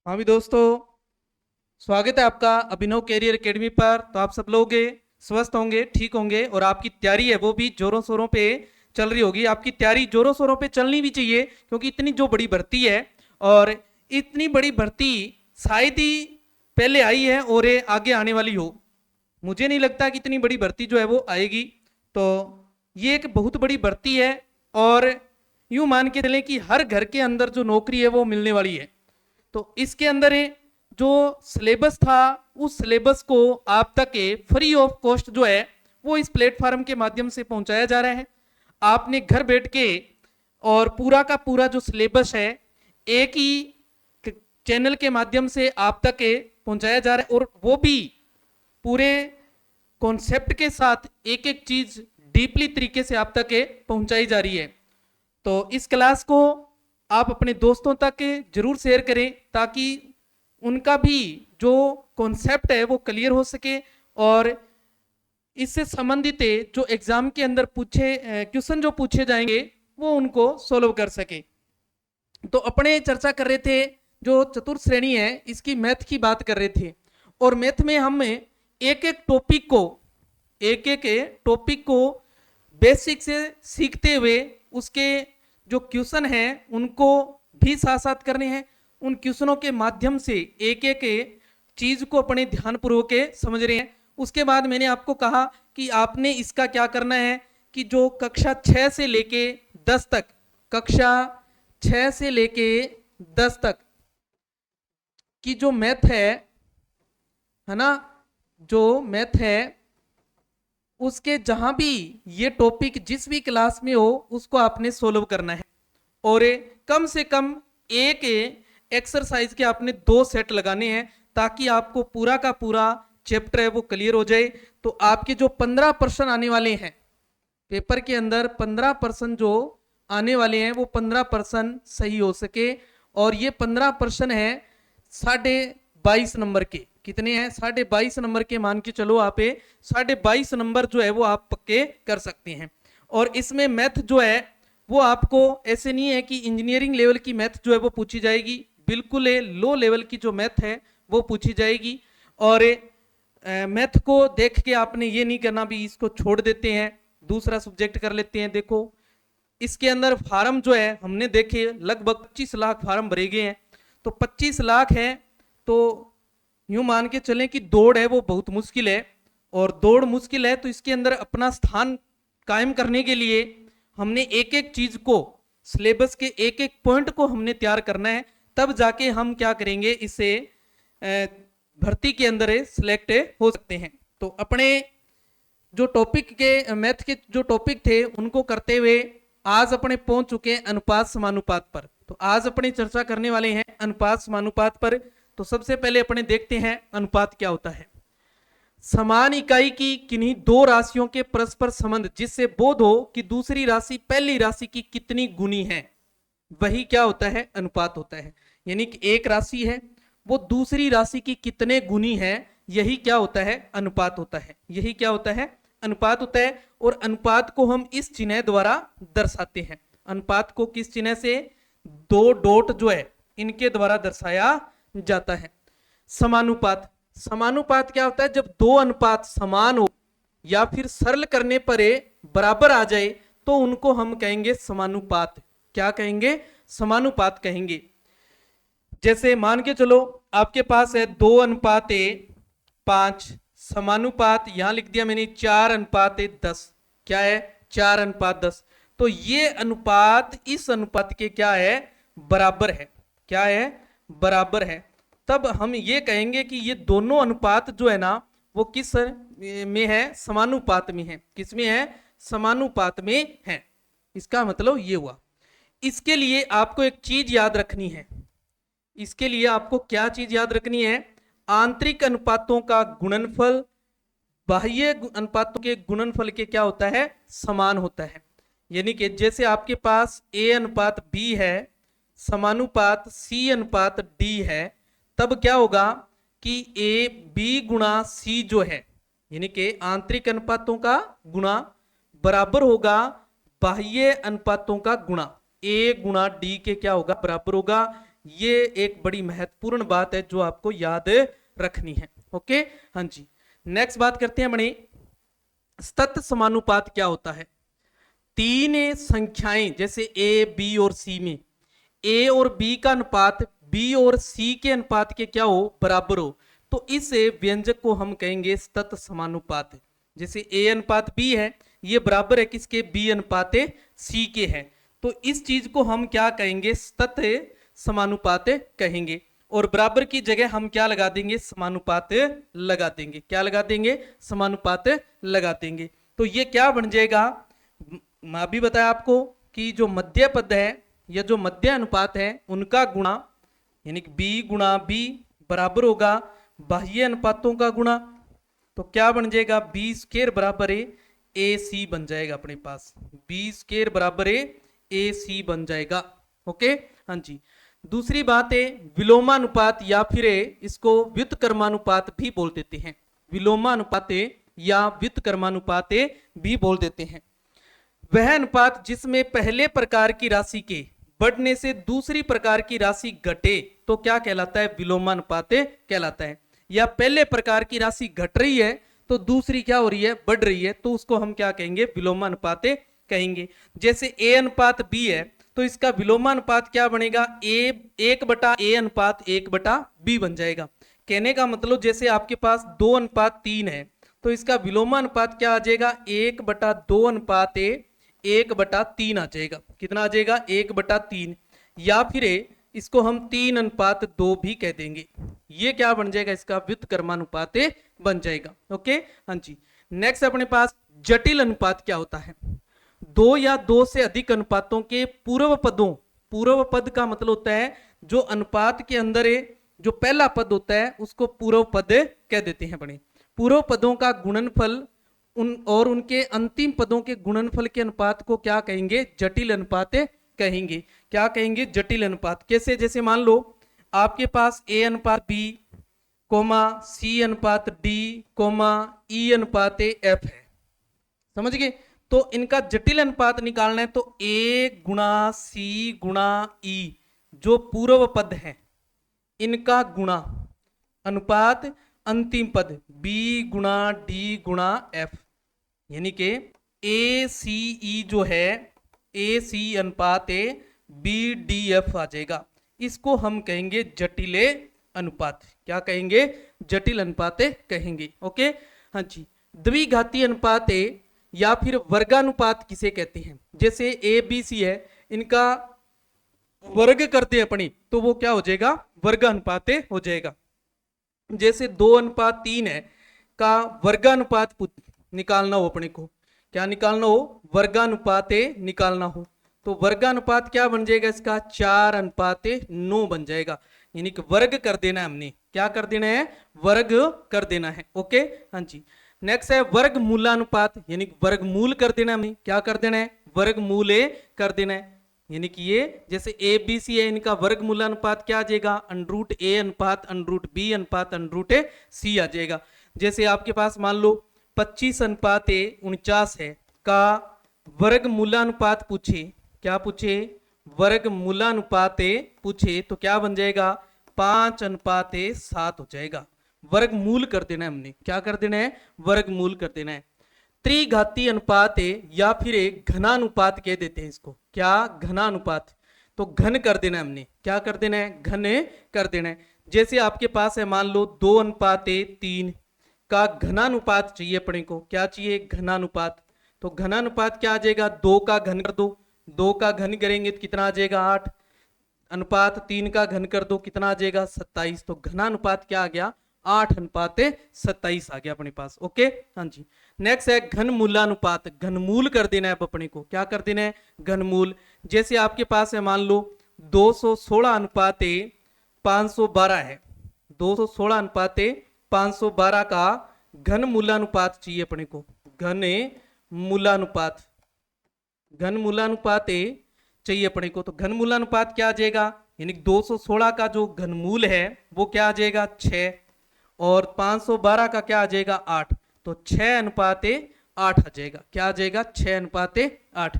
हाँ भी दोस्तों, स्वागत है आपका अभिनव कैरियर एकेडमी पर। तो आप सब लोग स्वस्थ होंगे, ठीक होंगे और आपकी तैयारी है वो भी जोरों शोरों पे चल रही होगी। आपकी तैयारी जोरों शोरों पे चलनी भी चाहिए, क्योंकि इतनी जो बड़ी भर्ती है और इतनी बड़ी भर्ती शायद ही पहले आई है और ये आगे आने वाली हो। मुझे नहीं लगता कि इतनी बड़ी भर्ती जो है वो आएगी। तो ये एक बहुत बड़ी भर्ती है और यूं मान के चलें कि हर घर के अंदर जो नौकरी है वो मिलने वाली है। तो इसके अंदर जो सिलेबस था उस सिलेबस को आप तक फ्री ऑफ कॉस्ट जो है वो इस प्लेटफॉर्म के माध्यम से पहुंचाया जा रहा है। आपने घर बैठ के और पूरा का पूरा जो सिलेबस है एक ही चैनल के माध्यम से आप तक पहुंचाया जा रहा है, और वो भी पूरे कॉन्सेप्ट के साथ एक एक चीज डीपली तरीके से आप तक पहुंचाई जा रही है। तो इस क्लास को आप अपने दोस्तों तक जरूर शेयर करें, ताकि उनका भी जो कॉन्सेप्ट है वो क्लियर हो सके और इससे संबंधित जो एग्जाम के अंदर पूछे क्वेश्चन जो पूछे जाएंगे वो उनको सोल्व कर सके। तो अपने चर्चा कर रहे थे, जो चतुर्थ श्रेणी है इसकी मैथ की बात कर रहे थे, और मैथ में हम एक एक टॉपिक को बेसिक से सीखते हुए उसके जो क्वेश्चन हैं उनको भी साथ साथ करने हैं। उन क्वेश्चनों के माध्यम से एक एक चीज को अपने ध्यानपूर्वक समझ रहे हैं। उसके बाद मैंने आपको कहा कि आपने इसका क्या करना है कि जो कक्षा 6 से लेके 10 तक, कक्षा 6 से लेके 10 तक की जो मैथ है ना, जो मैथ है उसके जहां भी ये टॉपिक जिस भी क्लास में हो उसको आपने सोल्व करना है। और कम से कम एक एक्सरसाइज के आपने 2 सेट लगाने हैं, ताकि आपको पूरा का पूरा चैप्टर है वो क्लियर हो जाए। तो आपके जो 15 प्रश्न आने वाले हैं पेपर के अंदर, 15 प्रश्न जो आने वाले हैं वो 15 प्रश्न सही हो सके। और ये 15 प्रश्न है 22.5 नंबर के। कितने हैं? 22.5 नंबर के मान के चलो आप 22.5 नंबर जो है वो आप पक्के कर सकते हैं। और इसमें मैथ जो है वो आपको ऐसे नहीं है कि इंजीनियरिंग लेवल की मैथ जो है वो पूछी जाएगी, बिल्कुल लो लेवल की जो मैथ है वो पूछी जाएगी। और मैथ को देख के आपने ये नहीं करना भी इसको छोड़ देते हैं दूसरा सब्जेक्ट कर लेते हैं। देखो इसके अंदर फार्म जो है हमने देखे लगभग 25 लाख फार्म भरे गए हैं। तो 25 लाख है तो यूं मान के चलें कि दौड़ है वो बहुत मुश्किल है, और दौड़ मुश्किल है तो इसके अंदर अपना स्थान कायम करने के लिए हमने एक एक चीज को, सिलेबस के एक एक पॉइंट को हमने तैयार करना है। तब जाके हम क्या करेंगे, इसे भर्ती के अंदर सिलेक्ट हो सकते हैं। तो अपने जो टॉपिक के मैथ के जो टॉपिक थे उनको करते हुए आज अपने पहुंच चुके हैं अनुपात समानुपात पर। तो आज अपनी चर्चा करने वाले हैं अनुपात समानुपात पर। तो सबसे पहले अपने देखते हैं अनुपात क्या होता है। समान इकाई की किन्हीं 2 राशियों के परस्पर संबंध जिससे बोध हो कि दूसरी राशि पहली राशि की कितनी गुनी है, वही क्या होता है? अनुपात होता है। यानी कि एक राशि है वो दूसरी राशि की कितने गुनी है, यही क्या होता है? अनुपात होता है। यही क्या होता है? अनुपात होता है। और अनुपात को हम इस चिन्ह द्वारा दर्शाते हैं। अनुपात को किस चिन्ह से? 2 डॉट जो है इनके द्वारा दर्शाया जाता है। समानुपात, समानुपात क्या होता है? जब 2 अनुपात समान हो या फिर सरल करने पर बराबर आ जाए तो उनको हम कहेंगे समानुपात। क्या कहेंगे? समानुपात कहेंगे। जैसे मान के चलो आपके पास है 2:5, समानुपात यहां लिख दिया मैंने 4:10। क्या है? 4:10। तो ये अनुपात इस अनुपात के क्या है? बराबर है। क्या है? बराबर है। तब हम ये कहेंगे कि ये दोनों अनुपात जो है ना वो किस में है? समानुपात में है। किस में है? समानुपात में है। इसका मतलब ये हुआ। इसके लिए आपको एक चीज याद रखनी है। इसके लिए आपको क्या चीज याद रखनी है? आंतरिक अनुपातों का गुणनफल बाह्य अनुपातों के गुणनफल के क्या होता है? समान होता है। यानी कि जैसे आपके पास A:B है, समानुपात C:D है, तब क्या होगा कि AB/C जो है, यानी कि आंतरिक अनुपातों का गुणा बराबर होगा बाह्य अनुपातों का गुणा। A×D के क्या होगा? बराबर होगा। ये एक बड़ी महत्वपूर्ण बात है जो आपको याद रखनी है। ओके, हाँ जी। नेक्स्ट बात करते हैं अपनी, सतत समानुपात क्या होता है। तीन संख्याएं जैसे ए, बी और सी में ए और बी का अनुपात बी और सी के अनुपात के क्या हो, बराबर हो, तो इस व्यंजक को हम कहेंगे सतत समानुपात। जैसे ए अनुपात बी है, ये बराबर है किसके, बी अनुपात सी के है, तो इस चीज को हम क्या कहेंगे, सतत समानुपात कहेंगे। और बराबर की जगह हम क्या लगा देंगे, समानुपात लगा देंगे। क्या लगा देंगे, समानुपात लगा देंगे। तो ये क्या बन जाएगा, मैं अभी बताया आपको कि जो मध्य पद है या जो मध्य अनुपात है उनका गुणा, यानी कि बी गुणा बी बराबर होगा बाह्य अनुपातों का गुणा। तो क्या बन जाएगा, बी स्क्वायर बराबर है ए सी बन जाएगा अपने पास, बी स्क्वायर बराबर है ए सी बन जाएगा। ओके, हाँ जी। दूसरी बात है विलोमानुपात या फिर इसको व्युत्क्रमानुपात भी बोल देते हैं। विलोमानुपात या व्युत्क्रमानुपात भी बोल देते हैं। वह अनुपात जिसमें पहले प्रकार की राशि के बढ़ने से दूसरी प्रकार की राशि घटे तो क्या कहलाता है, विलोमानुपात कहलाता है। या पहले प्रकार की राशि घट रही है तो दूसरी क्या हो रही है, बढ़ रही है, तो उसको हम क्या कहेंगे, विलोमानुपात कहेंगे। जैसे ए अनुपात बी है तो इसका विलोमानुपात क्या बनेगा, ए 1/a अनुपात 1/b बन जाएगा। कहने का मतलब जैसे आपके पास 2:3 है तो इसका विलोमानुपात क्या आ जाएगा, 1/2 अनुपात 1/3 आ जाएगा। कितना आ जाएगा, 1/3। या फिर इसको हम 3:2 भी कह देंगे। ये क्या बन जाएगा, इसका व्युत्क्रमानुपात बन जाएगा। ओके, हाँ जी। नेक्स्ट अपने पास जटिल अनुपात क्या होता है। दो या दो से अधिक अनुपातों के पूर्व पदों, पूर्व पद का मतलब होता है जो अनुपात के अंदर जो पहला पद होता है उसको पूर्व पद कह देते हैं। बड़े पूर्व पदों का गुणनफल और उनके अंतिम पदों के गुणनफल के अनुपात को क्या कहेंगे, जटिल अनुपात कहेंगे। क्या कहेंगे, जटिल अनुपात। कैसे, जैसे मान लो आपके पास ए अनुपात बी कोमा सी अनुपात डी कोमा ई अनुपात एफ है, समझ गए। तो इनका जटिल अनुपात निकालना है तो ए गुणा सी गुणा ई जो पूर्व पद है इनका गुणा अनुपात अंतिम पद बी गुणा डी गुणा एफ, यानी कि ए सी ई जो है ए सी अनुपात ए बी डी एफ आ जाएगा। इसको हम कहेंगे जटिल अनुपात। क्या कहेंगे, जटिल अनुपात कहेंगे। ओके, हाँ जी। द्विघाती अनुपात या फिर वर्गानुपात किसे कहते हैं। जैसे ए बी सी है, इनका वर्ग करते हैं अपनी तो वो क्या हो जाएगा, वर्गानुपात हो जाएगा। जैसे 2:3 है का वर्गानुपात निकालना हो अपने को, क्या निकालना हो, वर्गानुपात निकालना हो, तो वर्गानुपात क्या बन जाएगा इसका, 4:9 बन जाएगा। यानी कि वर्ग कर देना है हमने, क्या कर देना है, वर्ग कर देना है। ओके, हाँ जी। नेक्स्ट है वर्ग मूलानुपात, यानी वर्गमूल कर देना हमें। क्या कर देना है, वर्गमूल कर देना है। यानी कि ये जैसे ए बी सी है, इनका वर्गमूलानुपात क्या आ जाएगा, √a अनुपात √b अनुपात √c आ जाएगा। जैसे आपके पास मान लो 25:49 है का वर्गमूलानुपात पूछे, क्या पूछे, वर्गमूलानुपात पूछे तो क्या बन जाएगा, 5:7 हो जाएगा। वर्गमूल कर देना है हमने, क्या कर देना है, वर्गमूल कर देना है। त्रिघाती अनुपात या फिर घनानुपात कह देते हैं इसको। क्या, घनानुपात, तो घन कर देना है हमने। क्या कर देना है, घन कर देना है। जैसे आपके पास है मान लो 2:3 का घनानुपात चाहिए अपने को। क्या चाहिए, घनानुपात। तो घनानुपात क्या आ जाएगा, 2 का घन कर दो, 2 का घन करेंगे तो कितना आ जाएगा, 8 अनुपात 3 का घन कर दो, कितना आ जाएगा, 27। तो घनानुपात क्या आ गया, 8:27 आ गया अपने पास। ओके, हाँ जी। नेक्स्ट है घन मूलानुपात, घनमूल कर देना है अब अपने को। क्या कर देना है, घनमूल। जैसे आपके पास है मान लो 216:512 है, 216:512 का घन मूलानुपात चाहिए अपने को। घन मूलानुपात, घन मूलानुपात चाहिए अपने को। तो घन मूलानुपात क्या आ जाएगा, यानी 216 का जो घनमूल है वो क्या आ जाएगा, 6, और 512 का क्या आ जाएगा, 8। तो 6:8 आ जाएगा। क्या आ जाएगा, 6:8।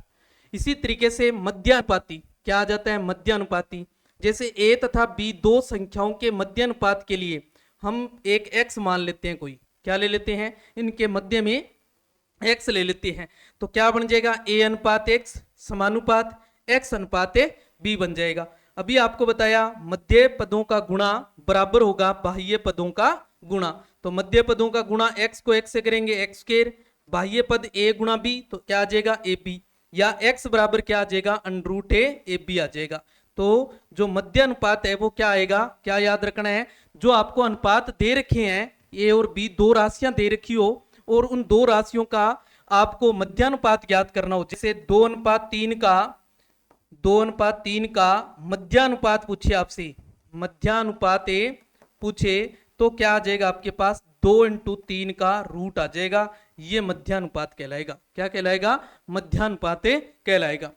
इसी तरीके से मध्यानुपाती क्या आ जाता है, मध्यानुपाती। जैसे a तथा b दो संख्याओं के मध्य अनुपात के लिए हम एक x मान लेते हैं, कोई क्या ले लेते हैं, इनके मध्य में x ले लेते हैं, तो क्या बन जाएगा, a अनुपात x समानुपात x अनुपात b बन जाएगा। अभी आपको बताया मध्य पदों का गुणा बराबर होगा बाह्य पदों का गुणा, तो मध्य पदों का गुणा x को x से करेंगे x स्क्वायर, बाह्य पद a गुणा b तो क्या आ जाएगा ab, या x बराबर क्या आ जाएगा √a ab आ जाएगा। तो जो मध्य अनुपात है वो क्या आएगा, क्या याद रखना है, जो आपको अनुपात दे रखे हैं a और b, दो राशियां दे रखी हो और उन दो राशियों का आपको मध्यानुपात ज्ञात करना हो, जैसे 2:3 का मध्यानुपात पूछे आपसे, मध्यानुपात पूछे तो क्या आ जाएगा आपके पास 2 × 3 का रूट आ जाएगा, ये मध्यानुपात कहलाएगा। क्या कहलाएगा, मध्यानुपात कहलाएगा।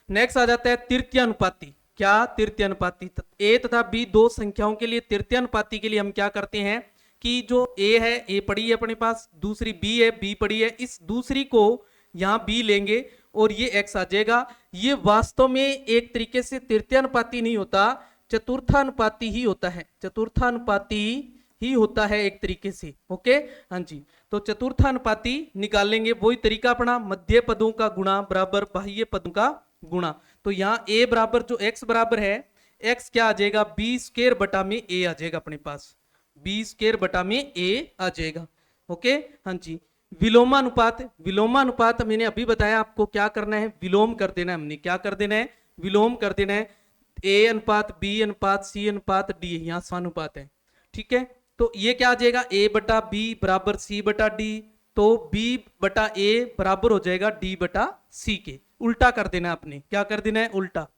नेक्स्ट आ जाता है तृतीयानुपाती। क्या, तृतीयानुपाती। a तथा b दो संख्याओं के लिए तृतीयानुपाती के लिए हम क्या करते हैं कि जो a है, a पड़ी है अपने पास, दूसरी b है, b पड़ी है, इस दूसरी को यहाँ b लेंगे और ये x आ जाएगा। ये वास्तव में एक तरीके से तृतीयानुपाती नहीं होता, चतुर्थानुपाती ही होता है, चतुर्थानुपाती ही होता है एक तरीके से। ओके, हाँ जी, तो चतुर्थानुपाती निकाल लेंगे, वही तरीका अपना, मध्य पदों का गुणा बराबर बाह्य पदों का गुणा। तो यहाँ a बराबर जो x बराबर है, x क्या आ जाएगा, b² बटा में a आ जाएगा अपने पास, b² बटा में a आ जाएगा। ओके, हाँ जी। विलोमानुपात, विलोमानुपात मैंने अभी बताया आपको क्या करना है, विलोम कर देना है, हमने क्या कर देना है, विलोम कर देना है। a अनुपात b अनुपात c अनुपात d, यहाँ समानुपात है, ठीक है। तो ये क्या आ जाएगा, a बटा b बराबर c बटा d, तो b बटा a बराबर हो जाएगा d बटा c के, उल्टा कर देना आपने, क्या कर देना है, उल्टा।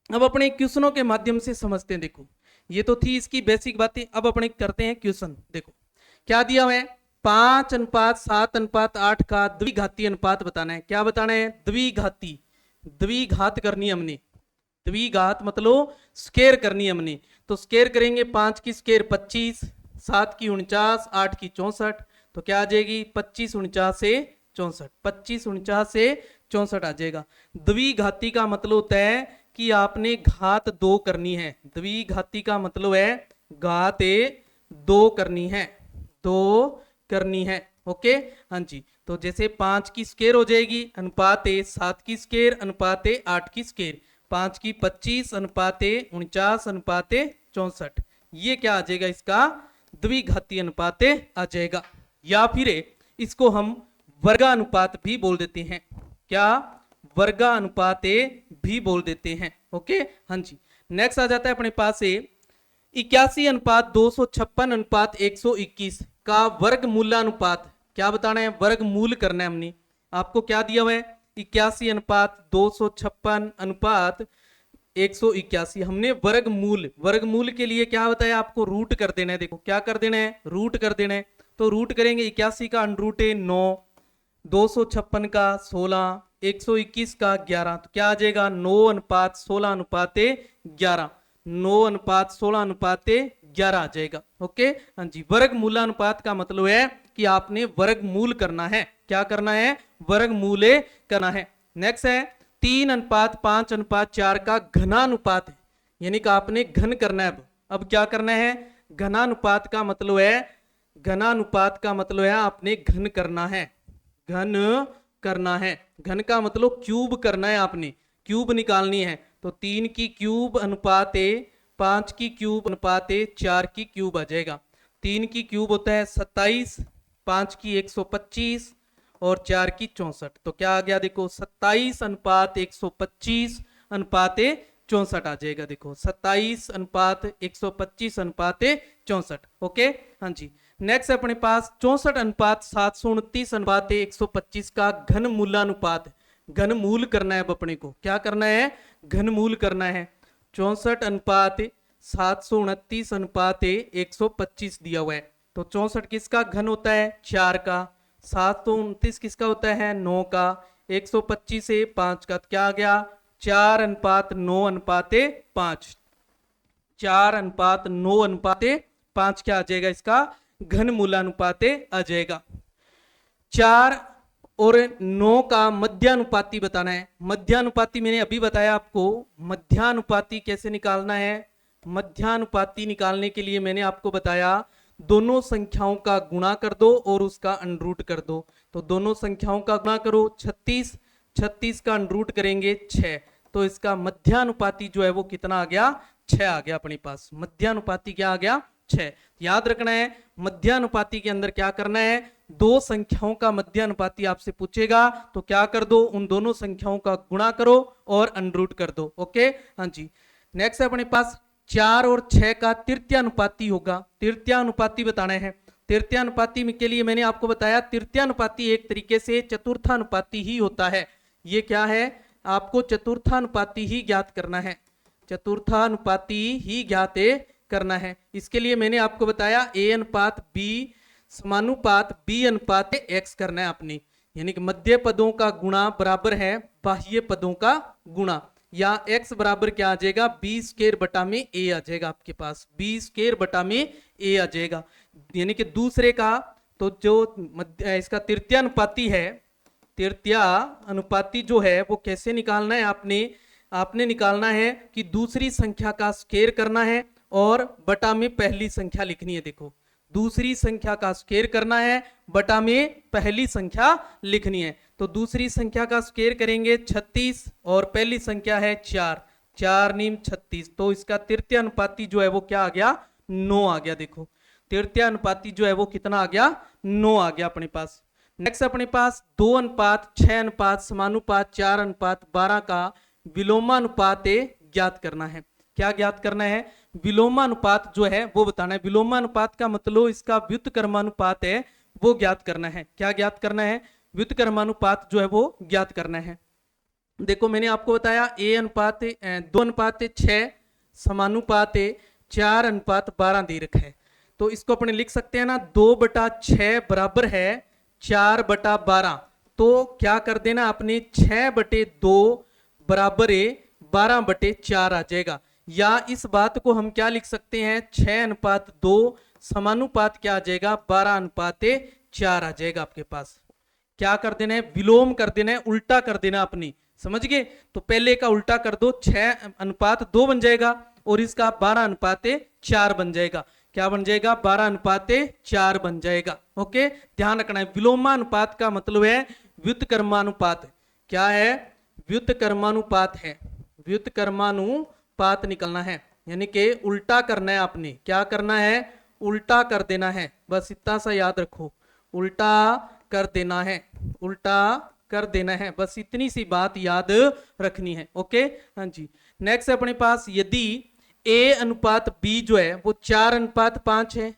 अब अपने क्वेश्चनों के माध्यम से समझते हैं। देखो ये तो थी इसकी बेसिक बातें, अब अपने करते हैं क्वेश्चन। देखो क्या दिया हुआ है, 5:7:8 का द्विघाती अनुपात बताना है। क्या बताना है, द्विघाती, द्विघात करनी है हमने, द्विघात मतलब स्क्वायर करनी है हमने। तो स्क्वायर करेंगे, 5 की स्क्वायर 25, 7 की 49, 8 की 64, तो क्या आ जाएगी 25 49 से 64, 25 49 से 64 आ जाएगा। द्विघाती का मतलब होता है कि आपने घात 2 करनी है, द्विघाती का मतलब है घात 2 करनी है, 2 करनी है। ओके, हाँ जी। तो जैसे 5 की स्क्वायर हो जाएगी अनुपात 7 की स्क्वायर अनुपात 8 की स्क्वायर, 5 की 25 अनुपात 49 अनुपात 64, ये क्या आ जाएगा, इसका द्विघाती अनुपात आ जाएगा। या फिर इसको हम वर्गानुपात भी बोल देते हैं। क्या, वर्गानुपात भी बोल देते हैं। ओके, हाँ जी। नेक्स्ट आ जाता है अपने पास 81:256:121 का वर्गमूलानुपात। क्या बताना है, वर्गमूल करना है हमने। आपको क्या दिया हुआ है, 81:256:181, हमने वर्गमूल, वर्गमूल के लिए क्या बताया आपको, रूट कर देना है। देखो क्या कर देना है, रूट कर देना है। तो रूट करेंगे, 81 का √9, 256 का 16, 121 का 11, तो क्या आ जाएगा 9:16:11, 9:16:11 आ जाएगा। ओके, हाँ जी। वर्गमूलानुपात का मतलब है कि आपने वर्गमूल करना है। क्या करना है, वर्गमूल करना है। नेक्स्ट है 3:5:4 का घनानुपात, यानी कि आपने घन करना है। अब क्या करना है, घनानुपात का मतलब है, घनानुपात का मतलब है आपने घन करना है, घन करना है। घन का मतलब क्यूब करना है, आपने क्यूब निकालनी है। तो 3 की क्यूब अनुपात 5 की क्यूब अनुपात 4 की क्यूब आ जाएगा। 3 की क्यूब होता है 27, 5 की 125 और 4 की 64, तो क्या आ गया देखो 27:125:64 आ जाएगा। देखो 27:125:64। ओके, हाँ जी। नेक्स्ट अपने पास 64:729:125 का घन मूलानुपात, घन मूल करना है। अब अपने को क्या करना है, घन मूल करना है। 64:729:125 दिया हुआ है। तो 64 किसका घन होता है, 4 का, 729 किसका होता है, 9 का, 125 से 5 का, तो क्या आ गया 4:9:5, 4:9:5 क्या आ जाएगा, इसका घन मूलानुपात आ जाएगा। 4 और 9 का मध्यानुपाती बताना है। मध्यानुपाती मैंने अभी बताया आपको, मध्यानुपाती कैसे निकालना है। मध्यानुपाती निकालने के लिए मैंने आपको बताया दोनों संख्याओं का गुणा कर दो और उसका अंडरूट कर दो। तो दोनों संख्याओं का गुणा करो 36, 36 का अंडरूट करेंगे 6, तो इसका मध्यानुपाती जो है वो कितना आ गया, 6 आ गया अपने पास। मध्यानुपाती क्या आ गया, 6। याद रखना है मध्यानुपाती के अंदर क्या करना है, दो संख्याओं का मध्यानुपाती आपसे पूछेगा तो क्या कर दो, उन दोनों संख्याओं का गुणा करो और अंडरूट कर दो। ओके, हाँ जी। नेक्स्ट है अपने पास 4 और 6 का तृतीयानुपाती होगा। तृतीयानुपाती बताना है। तृतीयानुपाती के लिए मैंने आपको बताया तृतीयानुपाती एक तरीके से चतुर्थानुपाती ही होता है। ये क्या है, आपको चतुर्थानुपाती ही ज्ञात करना है, चतुर्थानुपाती ही ज्ञात करना है। इसके लिए मैंने आपको बताया a अनुपात b समानुपात b अनुपात x करना है आपने, यानी कि मध्य पदों का गुणा बराबर है बाह्य पदों का गुणा, या x बराबर क्या आ जाएगा, b स्क्वायर बटा में a आ जाएगा आपके पास, b स्क्वायर बटा में a आ जाएगा। यानी कि दूसरे का, तो जो इसका तृतीयानुपाती है, तृतीयानुपाती जो है वो कैसे निकालना है, आपने निकालना है कि दूसरी संख्या का स्क्वायर करना है और बटा में पहली संख्या लिखनी है। देखो, दूसरी संख्या का स्क्वायर करना है, बटा में पहली संख्या लिखनी है। तो दूसरी संख्या का स्क्वायर करेंगे 36 और पहली संख्या है 4, 4 नीम 36, तो इसका तृतीयानुपाती जो है वो क्या आ गया, 9 आ गया। देखो तृतीयानुपाती जो है वो कितना आ गया, 9 आ गया अपने पास। नेक्स्ट अपने पास 2 अनुपात 6 अनुपात समानुपात 4 अनुपात 12 का विलोमानुपात ज्ञात करना है। क्या ज्ञात करना है, विलोमानुपात जो है वो बताना है। विलोमानुपात का मतलब इसका व्युत्क्रमानुपात है वो ज्ञात करना है। क्या ज्ञात करना है, व्युत्क्रमानुपात जो है वो ज्ञात करना है। देखो मैंने आपको बताया 2 अनुपात 6 समानुपात 4 अनुपात 12 दे रखा है, तो इसको अपने लिख सकते हैं ना, 2/6 बराबर है 4/12। तो क्या कर देना आपने, 6/2 बराबर 12/4 आ जाएगा। या इस बात को हम क्या लिख सकते हैं, 6:2 समानुपात क्या आ जाएगा, 12:4 आ जाएगा आपके पास। क्या कर देना है, विलोम कर देना है, उल्टा कर देना अपनी, समझ गए। तो पहले का उल्टा कर दो, 6:2 बन जाएगा और इसका 12:4 बन जाएगा। क्या बन जाएगा, 12:4 बन जाएगा। ओके, ध्यान रखना है। विलोमानुपात का मतलब है व्युत्क्रमानुपात। क्या है, व्युत्क्रमानुपात है, व्युत्क्रमानुपात निकलना है, यानी कि उल्टा करना है आपने। क्या करना है, उल्टा कर देना है, बस इतना सा याद रखो, उल्टा कर देना है, उल्टा कर देना है, बस इतनी सी बात याद रखनी है। ओके, हाँ जी। नेक्स्ट अपने पास यदि a अनुपात b जो है वो 4:5 है,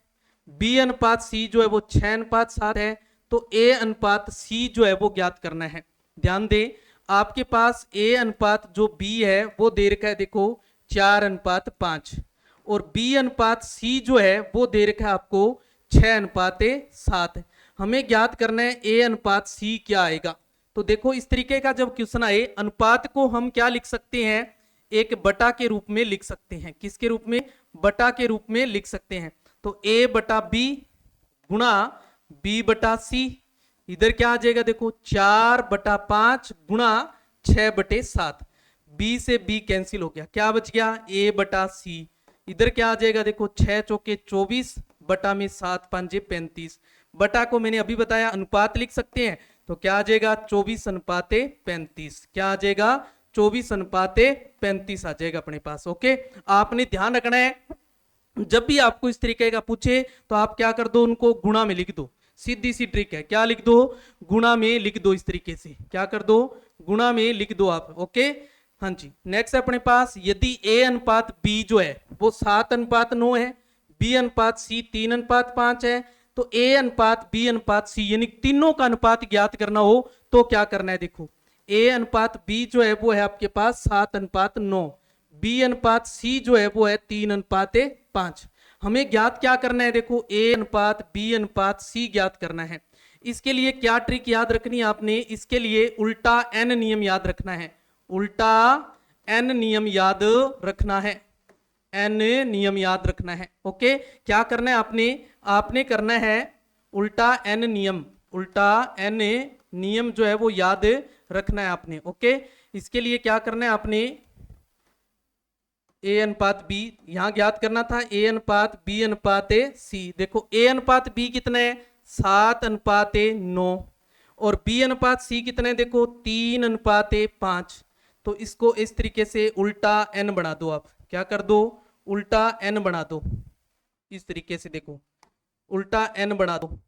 b अनुपात c जो है वो 6:7 है, तो a अनुपात c जो है वो ज्ञात करना है। ध्यान दे, आपके पास a अनुपात जो b है वो दे रखा है, देखो 4:5, और b अनुपात c जो है वो दे रखा है आपको 6:7। हमें ज्ञात करना है a अनुपात c क्या आएगा। तो देखो इस तरीके का जब क्वेश्चन आए, अनुपात को हम क्या लिख सकते हैं, एक बटा के रूप में लिख सकते हैं। किसके रूप में, बटा के रूप में लिख सकते हैं। तो a/b गुणा b/c, इधर क्या आ जाएगा, देखो 4/5 गुणा 6/7, b से b कैंसिल हो गया, क्या बच गया, a/c। इधर क्या आ जाएगा, देखो 6 चौके 24 बटा में 7 5 35, बटा को मैंने अभी बताया अनुपात लिख सकते हैं, तो क्या आ जाएगा 24:35। क्या आ जाएगा, 24:35 आ जाएगा अपने पास। ओके, आपने ध्यान रखना है जब भी आपको इस तरीके का पूछे तो आप क्या कर दो, उनको गुणा में लिख दो। सीधी सी ट्रिक है, क्या लिख दो, गुणा में लिख दो। इस तरीके से क्या कर दो, गुणा में लिख दो आप। ओके, हाँ जी। नेक्स्ट अपने पास यदि a अनुपात b जो है वो 7:9 है, b अनुपात c 3:5 है, तो a अनुपात b अनुपात c यानी तीनों का अनुपात ज्ञात करना हो तो क्या करना है। देखो a अनुपात b जो है वो है आपके पास 7:9, b अनुपात c जो है वो है 3:5। हमें ज्ञात क्या करना है, देखो a अनुपात b अनुपात c ज्ञात करना है। इसके लिए क्या ट्रिक याद रखनी है आपने, इसके लिए उल्टा n नियम याद रखना है, उल्टा n नियम याद रखना है, n नियम याद रखना है। ओके, क्या करना है आपने करना है उल्टा n नियम, उल्टा n नियम जो है वो याद रखना है आपने। ओके, इसके लिए क्या करना है आपने, ए अनुपात बी यहां ज्ञात करना था, ए अनुपात बी अनुपात सी। देखो ए अनुपात बी कितना है, 7:9, और बी अनुपात सी कितना है, देखो 3:5। तो इसको इस तरीके से उल्टा एन बना दो, आप क्या कर दो, उल्टा एन बना दो, इस तरीके से देखो उल्टा एन बना दो,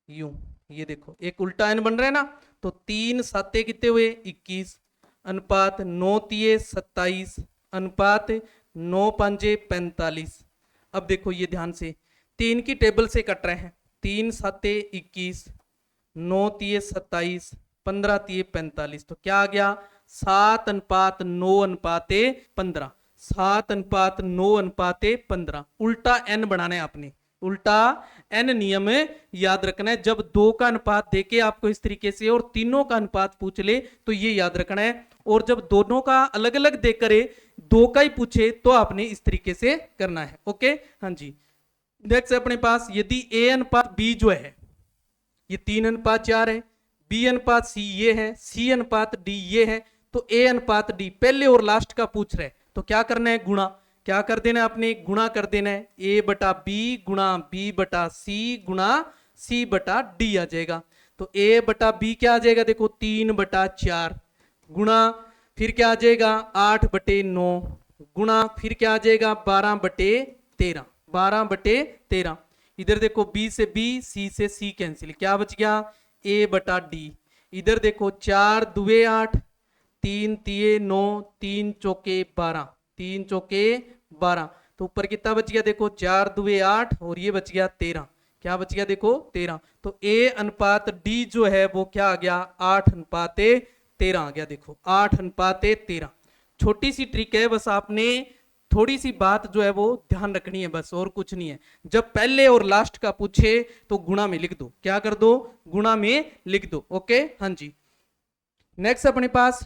यूं, ये देखो एक उल्टा एन बन रहा है ना। तो 3 7 कितने हुए, 21, अनुपात 9 तिये 27, अनुपात 9 5 45। अब देखो ये ध्यान से 3 की टेबल से कट रहे हैं, 3 7 21, 9 तिये 27, 15 तिये 45। तो क्या आ गया, 7:9:15, 7:9:15। उल्टा एन बनाना है आपने, उल्टा एन नियम याद रखना है। जब 2 का अनुपात देके आपको इस तरीके से और तीनों का अनुपात पूछ ले तो ये याद रखना है, और जब दोनों का अलग अलग देकर 2 का ही पूछे तो आपने इस तरीके से करना है। ओके, हाँ जी। नेक्स्ट अपने पास, यदि ए अनुपात बी जो है ये 3:4 है, बी अनुपात सी ये है, सी अनुपात डी ये है, तो ए अनुपात डी पहले और लास्ट का पूछ रहे, तो क्या करना है, गुणा। क्या कर देना है आपने, गुणा कर देना है, ए बटा बी गुणा बी बटा सी गुणा सी बटा डी आ जाएगा। तो ए बटा बी क्या आ जाएगा, देखो 3/4 गुणा, फिर क्या आ जाएगा 8/9 गुणा, फिर क्या आ जाएगा 12/13, 12/13। इधर देखो बी से बी, सी से सी कैंसिल, क्या बच गया, ए बटा डी। इधर देखो 4 दुए 8, 3 तिये 9, 3 चौके 12, 3 चौके 12। तो ऊपर कितना बच गया, देखो 4 दुए 8 और ये बच गया 13, क्या बच गया, देखो 13। तो ए अनुपात डी जो है वो क्या आ गया, 8:13 आ गया। देखो 8:13। छोटी सी ट्रिक है, बस आपने थोड़ी सी बात जो है वो ध्यान रखनी है, बस और कुछ नहीं है। जब पहले और लास्ट का पूछे तो गुणा में लिख दो, क्या कर दो, गुणा में लिख दो। ओके, हाँ जी। नेक्स्ट अपने पास,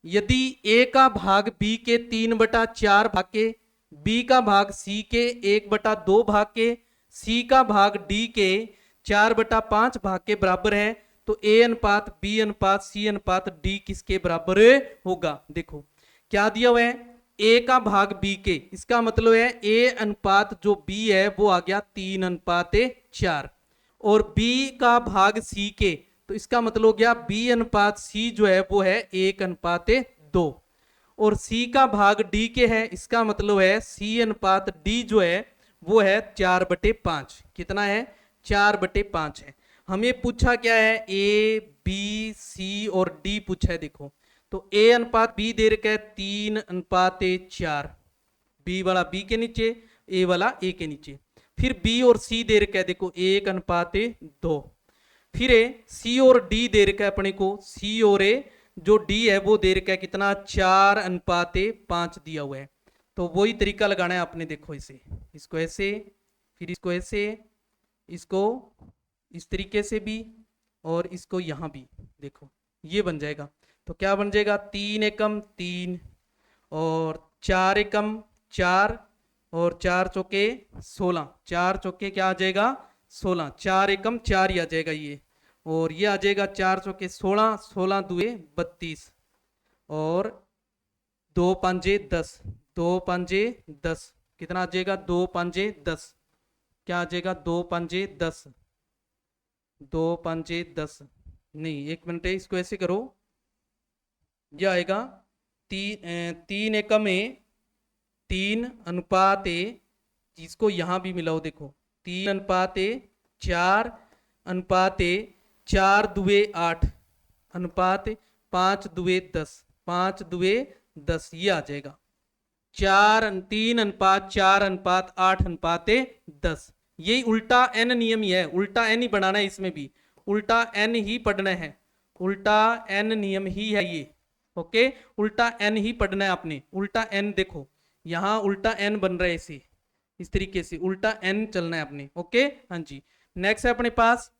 यदि ए का भाग बी के 3/4 भाग के, बी का भाग सी के 1/2 भाग के, सी का भाग डी के 4/5 भाग के बराबर है, तो ए अनुपात बी अनुपात सी अनुपात डी किसके बराबर होगा। देखो क्या दिया हुआ है, ए का भाग बी के, इसका मतलब है ए अनुपात जो बी है वो आ गया 3:4, और बी का भाग सी के, तो इसका मतलब हो गया बी अनुपात सी जो है वो है 1:2, और सी का भाग डी के है, इसका मतलब है सी अनुपात डी जो है वो है 4/5। कितना है, 4/5 है। हमें पूछा क्या है, ए बी सी और डी पूछा है। देखो तो ए अनुपात बी दे रखा है 3:4, बी वाला बी के नीचे, ए वाला ए के नीचे। फिर बी और सी दे रखा है, देखो 1:2। फिर सी और डी दे रखा है अपने को, सी और ए जो डी है वो दे रखा है कितना, 4:5 दिया हुआ है। तो वही तरीका लगाना है आपने। देखो इसे, इसको ऐसे, फिर इसको ऐसे, इसको इस तरीके से भी, और इसको यहां भी। देखो ये बन जाएगा। तो क्या बन जाएगा, 3 एकम 3 और 4 एकम 4 और 4 चौके 16, 4 चौके क्या आ जाएगा 16, 4 एकम 4 ही आ जाएगा ये, और ये आ जाएगा 4 चौके 16, 16 दुए 32 और 2 5 10, 2 5 10 कितना आ जाएगा, 2 5 10, क्या आ जाएगा 2 5 10, 2 5 10 नहीं, एक मिनट है, इसको ऐसे करो, यह आएगा 3 एकम में 3 अनुपात ए, इसको यहां भी मिलाओ। देखो 3:4 अनुपात ए, 4 दुए 8 अनुपात 5 दुए 10, 5 दुए 10, ये आ जाएगा 3:4:8:10। यही उल्टा एन नियम ही है, उल्टा एन ही बनाना है, इसमें भी उल्टा एन ही पढ़ना है, उल्टा एन नियम ही है ये। ओके, उल्टा एन ही पढ़ना है आपने। उल्टा एन देखो यहां उल्टा एन बन रहा है, इसे इस तरीके से उल्टा एन चलना है अपने। ओके, हाँ जी। नेक्स्ट है अपने पास,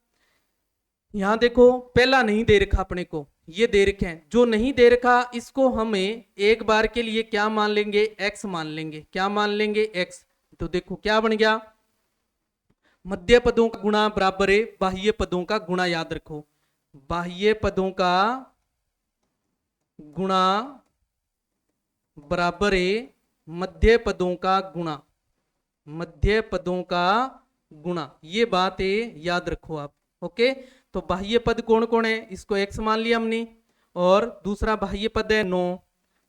यहां देखो पहला नहीं दे रखा अपने को, ये दे रखे हैं। जो नहीं दे रखा इसको हमें एक बार के लिए क्या मान लेंगे, एक्स मान लेंगे। क्या मान लेंगे, एक्स। तो देखो क्या बन गया, मध्य पदों का गुणा बराबर है बाह्य पदों का गुणा, याद रखो, बाह्य पदों का गुणा बराबर है मध्य पदों का गुणा, मध्य पदों का गुणा, ये बात है, याद रखो आप। ओके, तो बाह्य पद कौन कौन है, इसको x मान लिया हमने, और दूसरा बाह्य पद है 9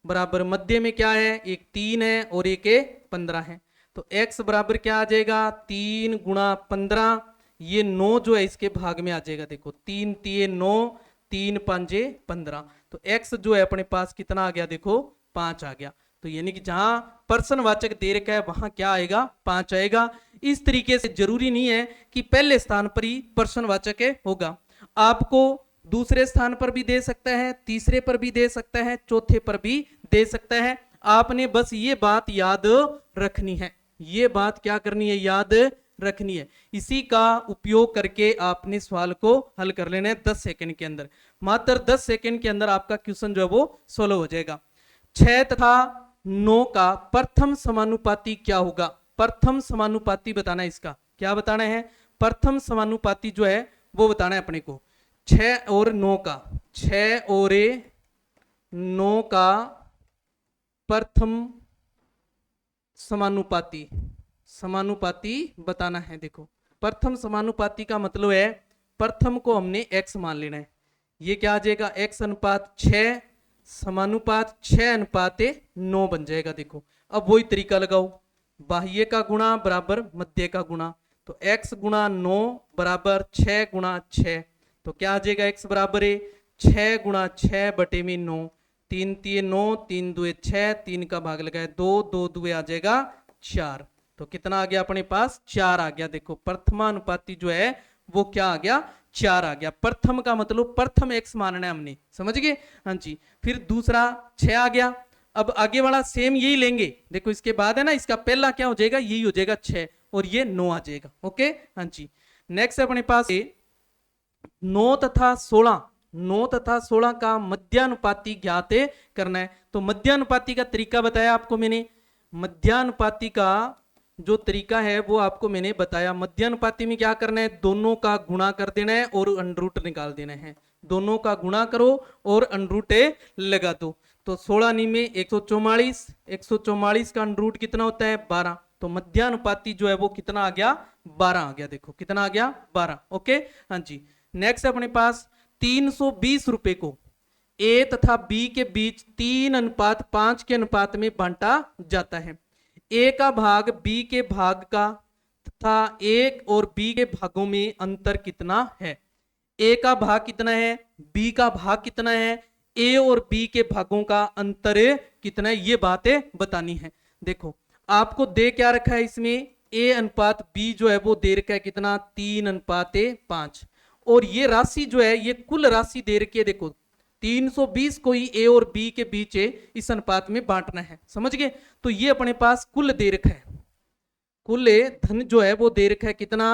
बराबर मध्य में क्या है, एक 3 है और एक 15 है। तो x बराबर क्या आ जाएगा, 3 गुणा 15, ये 9 जो है इसके भाग में आ जाएगा। देखो 3 3 9, 3 5 15, तो x जो है अपने पास कितना आ गया, देखो 5 आ गया। तो यानी कि जहां पर्सनवाचक दे रखा है वहां क्या आएगा, 5 आएगा। इस तरीके से जरूरी नहीं है कि पहले स्थान पर ही पर्सनवाचक होगा, आपको दूसरे स्थान पर भी दे सकता है, तीसरे पर भी दे सकता है, चौथे पर भी दे सकता है। आपने बस ये बात याद रखनी है, ये बात क्या करनी है, याद रखनी है। इसी का उपयोग करके आपने सवाल को हल कर लेना है 10 सेकंड के अंदर, मात्र 10 सेकंड के अंदर आपका क्वेश्चन जो है वो सोल्व हो जाएगा। 6 तथा 9 का प्रथम समानुपाती क्या होगा, प्रथम समानुपाती बताना है, इसका क्या बताना है, प्रथम समानुपाती जो है वो बताना है अपने को। 6 और 9 का, 6 और 9 का प्रथम समानुपाती, समानुपाती बताना है। देखो प्रथम समानुपाती का मतलब है प्रथम को हमने x मान लेना है, ये क्या आ जाएगा, x अनुपात 6 समानुपात 6 अनुपात 9 बन जाएगा। देखो अब वही तरीका लगाओ, बाह्य का गुणा बराबर मध्य का गुणा, तो x गुणा 9 बराबर 6 गुणा 6, तो क्या आ जाएगा, x बराबर है 6 गुणा 6 बटे में 9, 3 3 9, 3 2 6, 3 का भाग लगाए 2, 2 2 आ जाएगा 4, तो कितना आ गया अपने पास, 4 आ गया। देखो प्रथमानुपाती जो है वो क्या आ गया, 4 आ गया। प्रथम का मतलब प्रथम x मानना है हमने, समझ गए, हाँ जी। फिर दूसरा 6 आ गया, अब आगे वाला सेम यही लेंगे। देखो इसके बाद है ना, इसका पहला क्या हो जाएगा, यही हो जाएगा 6 और ये 9 आ जाएगा। ओके हाँ जी, नेक्स्ट अपने पास 9 तथा 16, 9 तथा 16 का मध्यानुपाती ज्ञात करना है। तो मध्यानुपाती का तरीका बताया आपको मैंने, मध्यानुपाती का जो तरीका है वो आपको मैंने बताया। मध्यानुपाती में क्या करना है, दोनों का गुणा कर देना है और अंडरूट निकाल देना है, दोनों का गुणा करो और अंडरूट लगा दो। तो 16 नी में 144, 144 का अंडरूट कितना होता है, 12, तो मध्यानुपाती जो है वो कितना आ गया, 12 आ गया। देखो कितना आ गया, 12। ओके हाँ जी, नेक्स्ट अपने पास 320 रुपए को ए तथा बी के बीच 3:5 के अनुपात में बांटा जाता है। ए का भाग बी के भाग का तथा एक और बी के भागों में अंतर कितना है। ए का भाग कितना है, बी का भाग कितना है, ए और बी के भागों का अंतर कितना है, ये बातें बतानी है। देखो आपको दे क्या रखा है इसमें, ए अनुपात बी जो है वो दे रखा है कितना, 3:5, और ये राशि जो है ये कुल राशि दे रखी है। देखो 320 को ही ए और बी के बीच इस अनुपात में बांटना है, समझ गए। तो ये अपने पास कुल दे रखा है, कुल धन जो है वो दे रखा है कितना,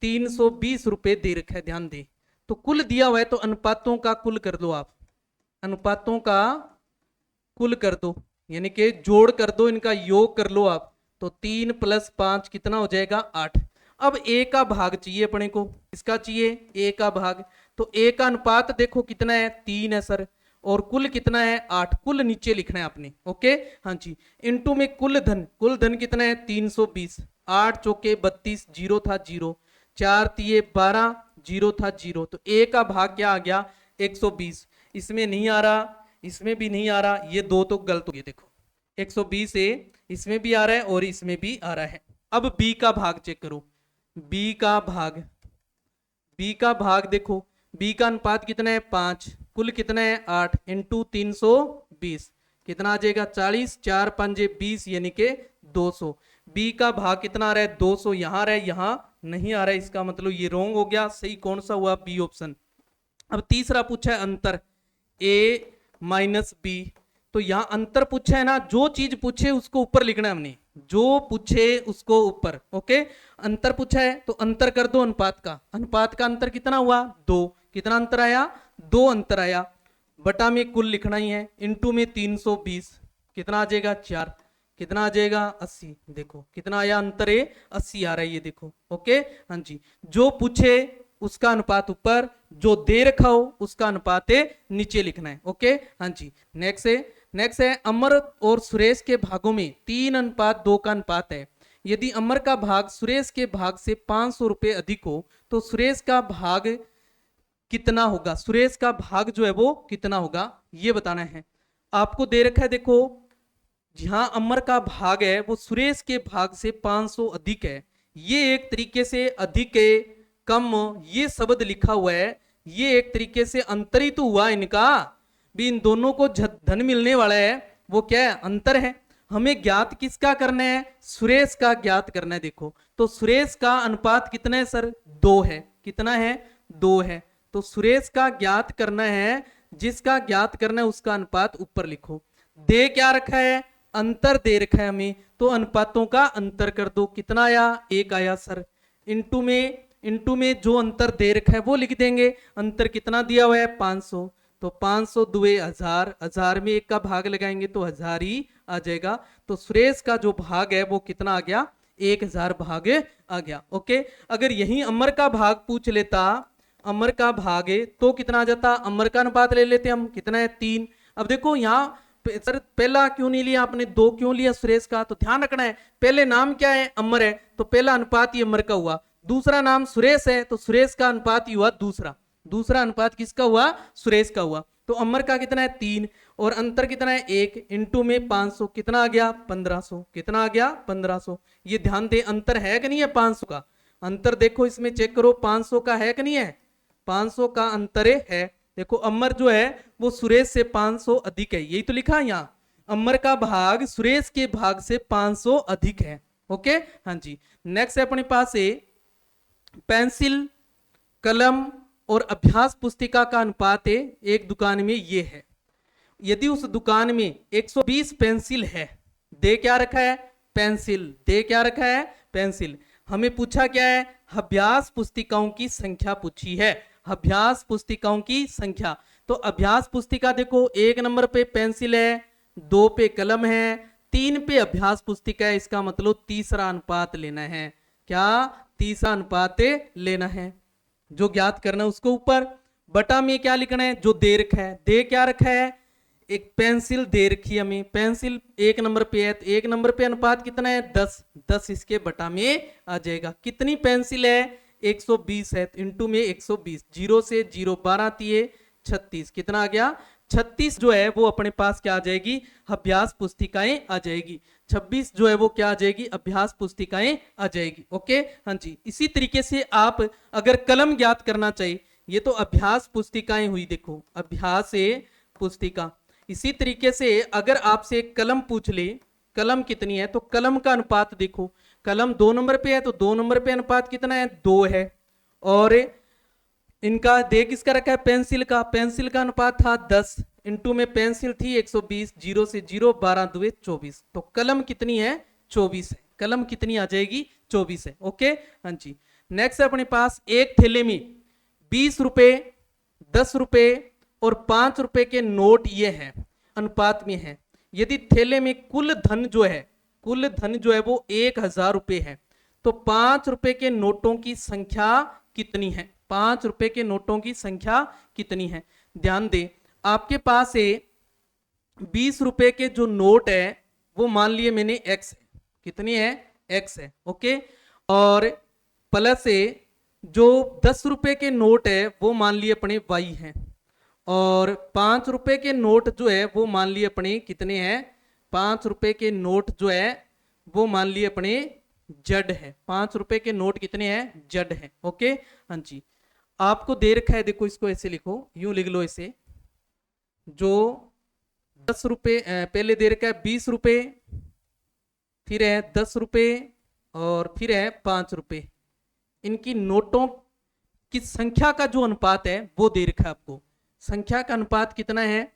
320 रुपए दे रखा है, ध्यान दे। तो कुल दिया हुआ है तो अनुपातों का कुल कर दो आप, अनुपातों का कुल कर दो, यानी कि जोड़ कर दो, इनका योग कर लो आप। तो 3 + 5 कितना हो जाएगा, 8। अब ए का भाग चाहिए अपने को, इसका चाहिए ए का भाग। तो ए का अनुपात देखो कितना है, 3 है सर, और कुल कितना है, 8। कुल नीचे लिखना है आपने। ओके हाँ जी, इनटू में कुल धन, कुल धन कितना है 320, 8 चौके 32, 0 था 0, 4 तिये 12, 0 था 0, तो ए का भाग क्या आ गया, 120। इसमें नहीं आ रहा, इसमें भी नहीं आ रहा, ये दो तो गलत हो गए। देखो 120 इसमें भी आ रहा है और इसमें भी आ रहा है। अब बी का भाग चेक करो, बी का भाग, बी का भाग देखो, बी का अनुपात कितना है 5, कुल कितना है 8, इंटू 320 कितना आ जाएगा 40, 4 5 20 यानी कि 200। बी का भाग कितना आ रहा है 200, यहां आ रहा है, यहां नहीं आ रहा है, इसका मतलब ये रॉन्ग हो गया। सही कौन सा हुआ, बी ऑप्शन। अब तीसरा पूछा है अंतर a - b, तो यहां अंतर पूछा है ना, जो चीज पूछे उसको ऊपर लिखना है हमने, जो पूछे उसको ऊपर। ओके अंतर पूछा है तो अंतर कर दो अनुपात का, अनुपात का अंतर कितना हुआ 2, कितना अंतर आया 2 अंतर आया, बटा में कुल लिखना ही है, इंटू में 320 कितना आ जाएगा 4, कितना आ जाएगा 80। देखो कितना आया अंतर है 80 आ रहा है ये देखो। ओके हाँ जी, जो पूछे उसका अनुपात ऊपर, जो दे रखा हो उसका अनुपात नीचे लिखना है। ओके हाँ जी, नेक्स्ट है अमर और सुरेश के भागों में 3:2 का अनुपात है। यदि अमर का भाग सुरेश के भाग से 500 रुपए अधिक हो तो सुरेश का भाग कितना होगा, सुरेश का भाग जो है वो कितना होगा ये बताना है। आपको दे रखा है देखो, जहां अमर का भाग है वो सुरेश के भाग से 500 अधिक है। ये एक तरीके से अधिक है कम ये शब्द लिखा हुआ है, ये एक तरीके से अंतर ही तो हुआ इनका भी, इन दोनों को धन मिलने वाला है वो क्या है अंतर है। हमें ज्ञात किसका करना है, सुरेश का ज्ञात करना है। देखो तो सुरेश का अनुपात कितना है सर 2 है, कितना है 2 है। तो सुरेश का ज्ञात करना है, जिसका ज्ञात करना है उसका अनुपात ऊपर लिखो। दे क्या रखा है, अंतर दे रखा है हमें, तो अनुपातों का अंतर कर दो। कितना आया 1 आया सर। इंटू में जो अंतर दे रखा है वो लिख देंगे। अंतर कितना दिया हुआ है 500, तो 500 दुए 1000, 1000 में 1 का भाग लगाएंगे तो 1000 ही आ जाएगा। तो सुरेश का जो भाग है वो कितना आ गया 1000 भाग आ गया। ओके, अगर यही अमर का भाग पूछ लेता, अमर का भाग है तो कितना आ जाता, अमर का अनुपात ले लेते हम, कितना है 3। अब देखो यहाँ सर पहला क्यों नहीं लिया आपने, 2 क्यों लिया सुरेश का, तो ध्यान रखना है पहले नाम क्या है अमर है तो पहला अनुपात ही अमर का हुआ, दूसरा नाम सुरेश है तो सुरेश का अनुपात ही हुआ दूसरा अनुपात किसका हुआ सुरेश का हुआ। तो अमर का कितना है 3 और अंतर कितना है 1, इंटू में 500 कितना आ गया 1500, कितना आ गया 1500। ये ध्यान दे अंतर है कि नहीं है 500 का, अंतर देखो इसमें चेक करो 500 का है कि नहीं है, 500 का अंतर है। देखो अमर जो है वो सुरेश से 500 अधिक है, यही तो लिखा है यहाँ, अमर का भाग सुरेश के भाग से 500 अधिक है। ओके हाँ जी, नेक्स्ट है अपने पास पेंसिल कलम और अभ्यास पुस्तिका का अनुपात है एक दुकान में ये है। यदि उस दुकान में 120 पेंसिल है, दे क्या रखा है पेंसिल, दे क्या रखा है पेंसिल, हमें पूछा क्या है अभ्यास पुस्तिकाओं की संख्या पूछी है, अभ्यास पुस्तिकाओं की संख्या। तो अभ्यास पुस्तिका देखो 1 नंबर पे पेंसिल है, 2 पे कलम है, 3 पे अभ्यास पुस्तिका है, इसका मतलब तीसरा अनुपात लेना है। क्या तीसरा अनुपात लेना है, जो ज्ञात करना है उसको ऊपर, बटा में क्या लिखना है जो दे रखा है, दे क्या रखा है एक पेंसिल दे रखी है हमें, पेंसिल 1 नंबर पे है तो 1 नंबर पे अनुपात कितना है 10, 10 इसके बटा में आ जाएगा। कितनी पेंसिल है 120 है तो इंटू में 120, 0 से 0 12 दिए 36, कितना आ गया 36 जो है वो अपने पास क्या आ जाएगी अभ्यास पुस्तिकाएं आ जाएगी, 26 जो है वो क्या आ जाएगी अभ्यास पुस्तिकाएं आ जाएगी। ओके हाँ जी, इसी तरीके से आप अगर कलम ज्ञात करना चाहिए, ये तो अभ्यास पुस्तिकाएं हुई, देखो अभ्यास पुस्तिका। इसी तरीके से अगर आपसे कलम पूछ ले कलम कितनी है, तो कलम का अनुपात देखो, कलम 2 नंबर पे है तो 2 नंबर पे अनुपात कितना है 2 है, और इनका दे किसका रखा है पेंसिल का, पेंसिल का अनुपात था 10, इंटू में पेंसिल थी 120, 0 से 0 12 दुए 24, तो कलम कितनी है 24 है, कलम कितनी आ जाएगी 24 है। ओके हाँ जी, नेक्स्ट है अपने पास एक थैले में 20 रुपए 10 रुपए और 5 रुपए के नोट ये हैं अनुपात में है। यदि थैले में कुल धन जो है वो 1000 रुपए है, तो 5 रुपए के नोटों की संख्या कितनी है, 5 रुपए के नोटों की संख्या कितनी है। ध्यान दे आपके पास 20 रुपए के जो नोट है वो मान लिए मैंने x है, कितनी है x है। ओके, और प्लस जो 10 रुपए के नोट है वो मान लिए अपने y है, और 5 रुपए के नोट जो है वो मान लिए अपने कितने हैं, 5 रुपए के नोट जो है वो मान लिए अपने जड है, 5 रुपए के नोट कितने हैं जड है। ओके हाँ जी, आपको दे रखा है देखो इसको ऐसे लिखो, यूं लिख लो इसे, जो 10 रुपए पहले दे रखा है 20 रुपए, फिर है 10 रुपए और फिर है 5 रुपए, इनकी नोटों की संख्या का जो अनुपात है वो दे रखा है आपको। संख्या का अनुपात कितना है,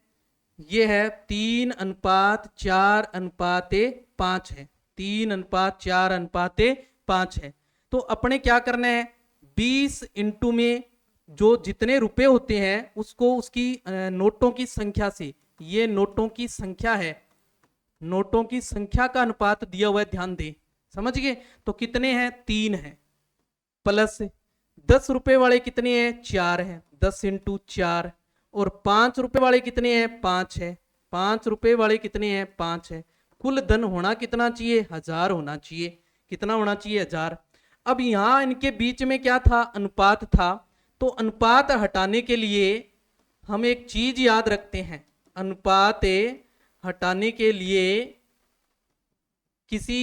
ये है 3:4:5 है, 3:4:5 है। तो अपने क्या करना है 20 इंटू में जो जितने रुपए होते हैं उसको उसकी नोटों की संख्या से, ये नोटों की संख्या है नोटों की संख्या का अनुपात दिया हुआ है, ध्यान दें, समझ गए। तो कितने हैं, 3 है, प्लस 10 रुपए वाले कितने हैं, 4 है, 10 इंटू 4, और 5 रुपए वाले कितने हैं, 5 है, 5 रुपए वाले कितने हैं, 5 है। कुल धन होना कितना चाहिए, 1000 होना चाहिए। कितना होना चाहिए, 1000। अब यहां इनके बीच में क्या था, अनुपात था। तो अनुपात हटाने के लिए हम एक चीज याद रखते हैं, अनुपात हटाने के लिए किसी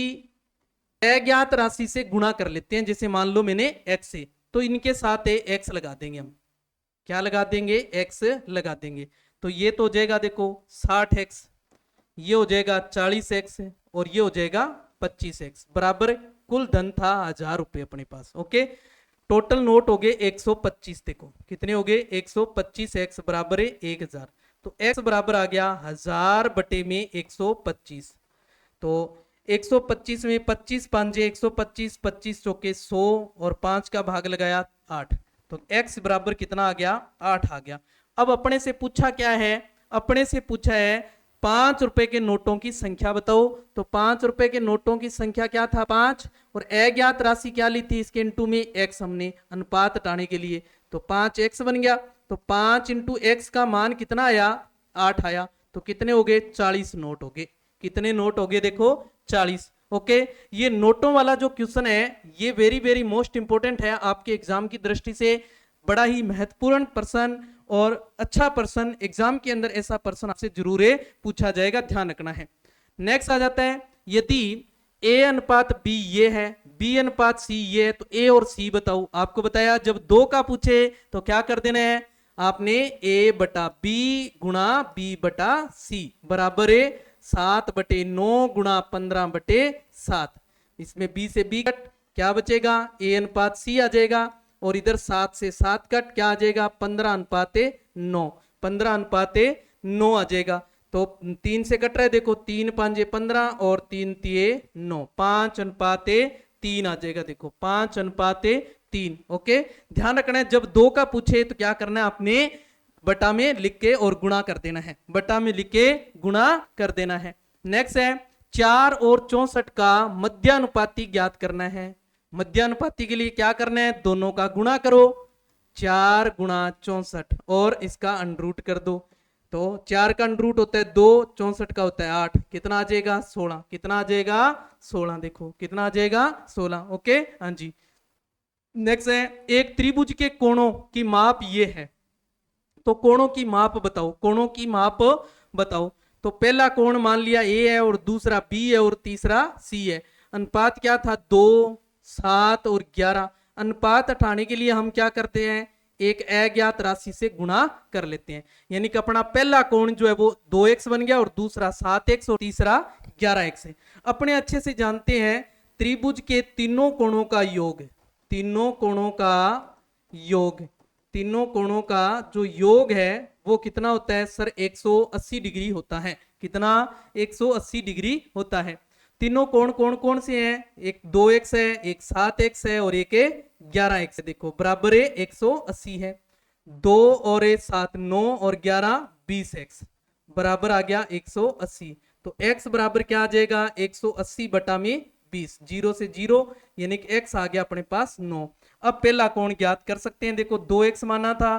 अज्ञात राशि से गुणा कर लेते हैं। जैसे मान लो मैंने x से, तो इनके साथ x लगा देंगे हम। क्या लगा देंगे, x लगा देंगे। तो ये तो हो जाएगा देखो 60x, ये हो जाएगा 40x, और ये हो जाएगा 25x, बराबर कुल धन था 1000 रुपए अपने पास। ओके, टोटल नोट हो गए 125। देखो कितने हो गए, 125, x बराबर है 1000। तो x बराबर आ गया 1000 बटे में 125। तो 125 में 25 पांजे 125, 25 चौके 100, और 5 का भाग लगाया 8। तो x बराबर कितना आ गया, 8 आ गया। अब अपने से पूछा क्या है, अपने से पूछा है 5 रुपए के नोटों की संख्या बताओ। तो 5 रुपए के नोटों की संख्या क्या था, 5, और अज्ञात राशि क्या ली थी, इसके इंटू में x हमने अनुपात हटाने के लिए, तो 5x बन गया। तो 5 इंटू x का मान कितना आया, 8 आया। तो कितने हो गए, 40 नोट हो गए। कितने नोट हो गए, देखो 40। ओके, ये नोटों वाला जो क्वेश्चन है ये वेरी वेरी मोस्ट इंपोर्टेंट है आपके एग्जाम की दृष्टि से, बड़ा ही महत्वपूर्ण प्रश्न और अच्छा प्रश्न। एग्जाम के अंदर ऐसा प्रश्न आपसे जरूर पूछा जाएगा, ध्यान रखना है। नेक्स्ट आ जाता है, यदि a अनुपात b ये है, b अनुपात c ये है, तो a और c बताओ। आपको बताया जब 2 का पूछे तो क्या कर देना है, आपने a बटा b गुणा b बटा c बराबर है 7 बटे 9 गुणा 15 बटे 7। इसमें b से b कट, क्या बचेगा, a अनुपात c आ जाएगा, और इधर 7 से 7 कट, क्या आ जाएगा, 15 अनुपात 9, 15 अनुपात 9 आ जाएगा। तो 3 से कट रहा है, देखो 3 पांजे 15 और 3 तिये 9, 5 अनुपात 3 आ जाएगा। देखो 5 अनुपात 3। ओके, ध्यान रखना है जब 2 का पूछे तो क्या करना है, आपने बटा में लिख के और गुणा कर देना है, बटा में लिख के गुणा कर देना है। नेक्स्ट है 4 और 64 का मध्यानुपाती ज्ञात करना है। मध्यानुपाती के लिए क्या करना है, दोनों का गुणा करो, 4 गुणा 64, और इसका अंडरूट कर दो। तो 4 का अंडरूट होता है 2, 64 का होता है 8, कितना आ जाएगा, 16। कितना आ जाएगा, 16। देखो कितना आ जाएगा, 16। ओके, हाँ जी। नेक्स्ट है, एक त्रिभुज के कोणों की माप ये है, तो कोणों की माप बताओ, कोणों की माप बताओ। तो पहला कोण मान लिया a है, और दूसरा b है, और तीसरा c है। अनुपात क्या था, 2, 7 और 11। अनुपात हटाने के लिए हम क्या करते हैं, एक अज्ञात राशि से गुणा कर लेते हैं। यानी कि अपना पहला कोण जो है वो 2x बन गया, और दूसरा 7x, और तीसरा 11x है। अपने अच्छे से जानते हैं त्रिभुज के तीनों कोणों का योग, तीनों कोणों का योग, तीनों कोणों का जो योग है वो कितना होता है सर, 180 डिग्री होता है। कितना, 180 डिग्री होता है। तीनों कोण कौन कौन से हैं, एक 2x है, एक 7x है, और एक 11x है। देखो बराबर है 180 है, 2 और 7 9 और 11 20x बराबर आ गया 180। तो x बराबर क्या आ जाएगा, 180 बटा में 20, 0 से 0, यानी कि x आ गया अपने पास 9। अब पहला कोण ज्ञात कर सकते हैं। देखो 2x माना था,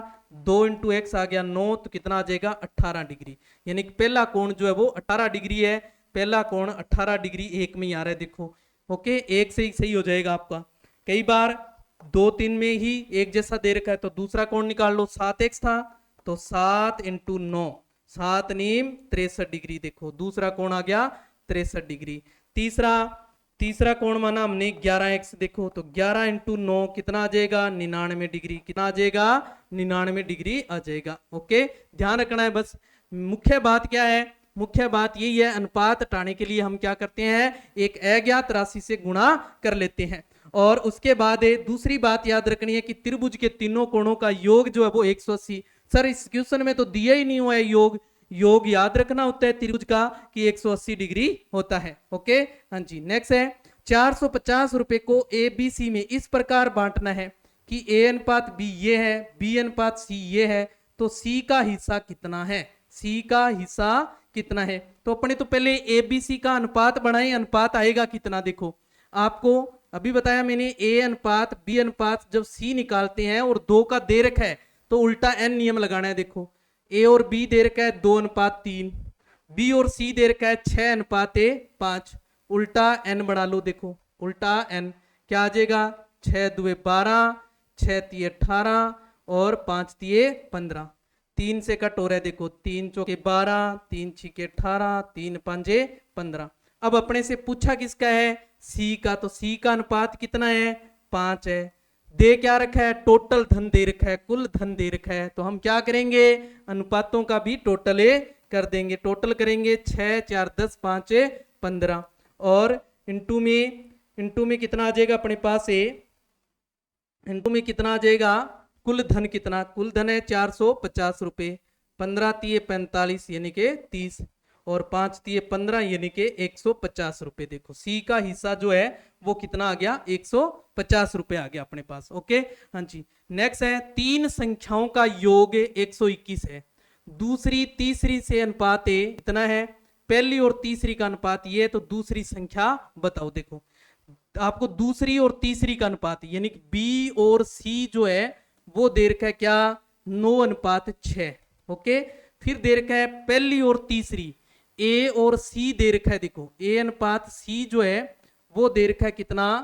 2 इंटू एक्स आ गया 9, तो कितना आ जाएगा 18 डिग्री। यानी कि पहला कोण जो है वो 18 डिग्री है। पहला कोण 18 डिग्री एक में ही आ रहा है। देखो ओके, एक से ही सही हो जाएगा आपका। कई बार 2 3 में ही एक जैसा दे रखा है, तो दूसरा कोण निकाल लो। 7x था तो 7 इंटू 9, 7 नीम 63 डिग्री। देखो दूसरा कोण आ गया 63 डिग्री। तीसरा कोण माना हमने 11x। देखो तो 11 इंटू 9 कितना आ जाएगा, 99 डिग्री। कितना आ जाएगा, 99 डिग्री आ जाएगा। ओके, ध्यान रखना है बस। मुख्य बात क्या है, मुख्य बात यही है, अनुपात हटाने के लिए हम क्या करते हैं, एक अज्ञात राशि से गुणा कर लेते हैं। और उसके बाद दूसरी बात याद रखनी है कि त्रिभुज के तीनों कोणों का योग जो है वो 180। सर इस क्वेश्चन में तो दिया ही नहीं हुआ है योग। योग याद रखना होता है त्रिभुज का कि 180 डिग्री होता है। ओके, हाँ जी। नेक्स्ट है 450 रुपए को ए बी सी में इस प्रकार बांटना है कि ए अनुपात बी ये है, बी अनुपात सी ये है, तो सी का हिस्सा कितना है, सी का हिस्सा कितना है। तो अपने तो पहले ए बी सी का अनुपात बनाए, अनुपात आएगा कितना। देखो आपको अभी बताया मैंने, ए अनुपात बी अनुपात जब सी निकालते हैं और 2 का दे रखा है तो उल्टा एन नियम लगाना है। देखो ए और बी दे रखा है 2:3, बी और सी दे रखा है 6:5, उल्टा एन बना लो। देखो उल्टा एन क्या आ जाएगा, 6 दूए 12, 6 तिये 18 और 5 तिये 15। 3 से कट हो रहा है। देखो 3 चौके 12, 3 छिके 18, 3 पंजे 15। अब अपने से पूछा किसका है, सी का। तो सी का अनुपात कितना है, 5 है। दे क्या रखा है, टोटल धन दे रखा है, कुल धन दे रखा है। तो हम क्या करेंगे, अनुपातों का भी टोटल कर देंगे। टोटल करेंगे 6 4 10 5 15 और इंटू में कितना आ जाएगा अपने पास इंटू में कितना आ जाएगा, कुल धन कितना, कुल धन है 450 रुपए। 15 तिये 45 यानी के 30 और 5 तिये 15 यानी के 150 रुपए। देखो सी का हिस्सा जो है वो कितना आ गया, 150 रुपए आ गया अपने पास। ओके हाँ जी। नेक्स्ट है 3 संख्याओं का योग 121 है। दूसरी तीसरी से अनुपात कितना है, पहली और तीसरी का अनुपात ये, तो दूसरी संख्या बताओ। देखो आपको दूसरी और तीसरी का अनुपात यानी कि बी और सी जो है वो दे रखा है क्या, 9:6। ओके फिर दे रखा है पहली और तीसरी, ए और सी दे रखा है। देखो ए अनुपात सी जो है वो दे रखा है कितना,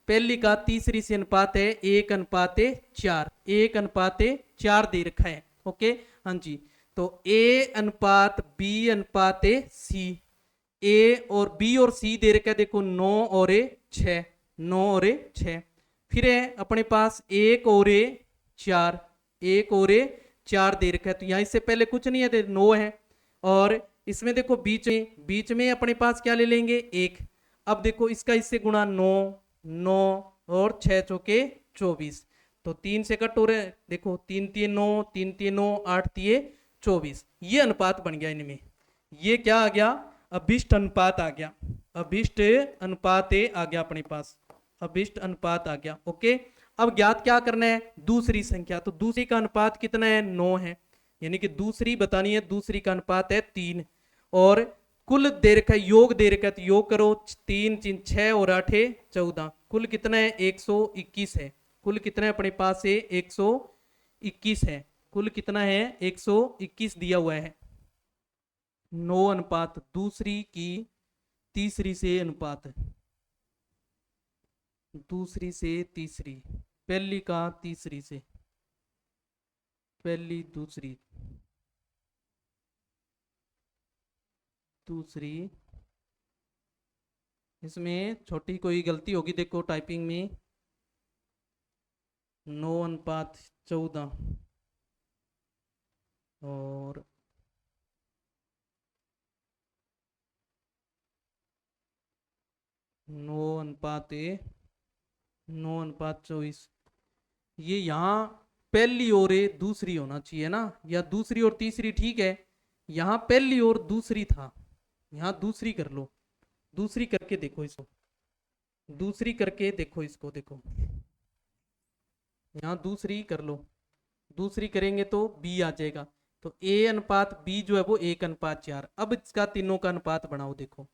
पहली का तीसरी से अनुपात है 1:4, 1:4 दे रखा है। ओके हाँ जी। तो ए अनुपात बी अनुपात सी, ए और बी और सी दे रखा है। देखो 9 और 6, 9 और 6। फिर है अपने पास 1 और 4, 1 और 4 दे रखा है। तो यहाँ इससे पहले कुछ नहीं है, 9 है। और इसमें देखो बीच में अपने पास क्या ले लेंगे, 1। अब देखो इसका इससे गुणा 9, 9 और 6 चौके 24। तो 3 से कट हो रहे हैं। देखो 3 तिये 9, 3 तिये 9, 8 तिये 24। ये अनुपात बन गया इनमें। ये क्या आ गया, अभिष्ट अनुपात आ गया। अभिष्ट अनुपात आ गया अपने पास, अभिष्ट अनुपात आ गया। ओके अब ज्ञात क्या करना है, दूसरी संख्या। तो दूसरी का अनुपात कितना है, 9 है। यानी कि दूसरी बतानी है, दूसरी का अनुपात है 3। और कुल दे रखा है, योग दे रखा है, तो योग करो 3 3 6 और 8 14। कुल कितना है, 121 है। कुल कितना है अपने पास है, 121 है। कुल कितना है, 121 दिया हुआ है। 9 अनुपात दूसरी की तीसरी से अनुपात है, दूसरी से तीसरी, पहली का तीसरी से, पहली दूसरी, दूसरी। इसमें छोटी कोई गलती होगी, देखो टाइपिंग में, 9:14 और 9:24। ये यहाँ पहली और दूसरी होना चाहिए ना, या दूसरी और तीसरी ठीक है। यहाँ पहली और दूसरी था, यहाँ दूसरी कर लो। दूसरी करके देखो इसको, दूसरी करके देखो इसको। देखो यहाँ दूसरी कर लो, दूसरी करेंगे तो बी आ जाएगा। तो ए अनुपात बी जो है वो 1:4। अब इसका तीनों का अनुपात बनाओ। देखो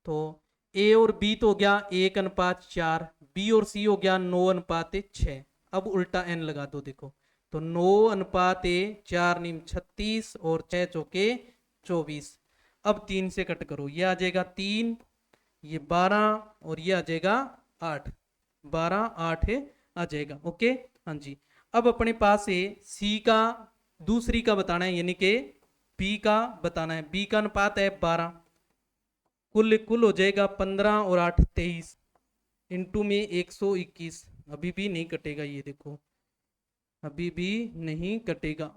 तो ए और बी तो हो गया 1:4, बी और सी हो गया 9:6। अब उल्टा एन लगा दो। देखो तो 9:4 नीम 36 और 6 चौके 24। अब 3 से कट करो, ये आ जाएगा 3, ये 12 और ये आ जाएगा 8, 12 8 आ जाएगा। ओके हाँ जी। अब अपने पास है सी का दूसरी का बताना है, यानी कि बी का बताना है। बी का अनुपात है 12। कुल हो जाएगा 15 और 8 23 इंटू में 121। अभी भी नहीं कटेगा, ये देखो अभी भी नहीं कटेगा।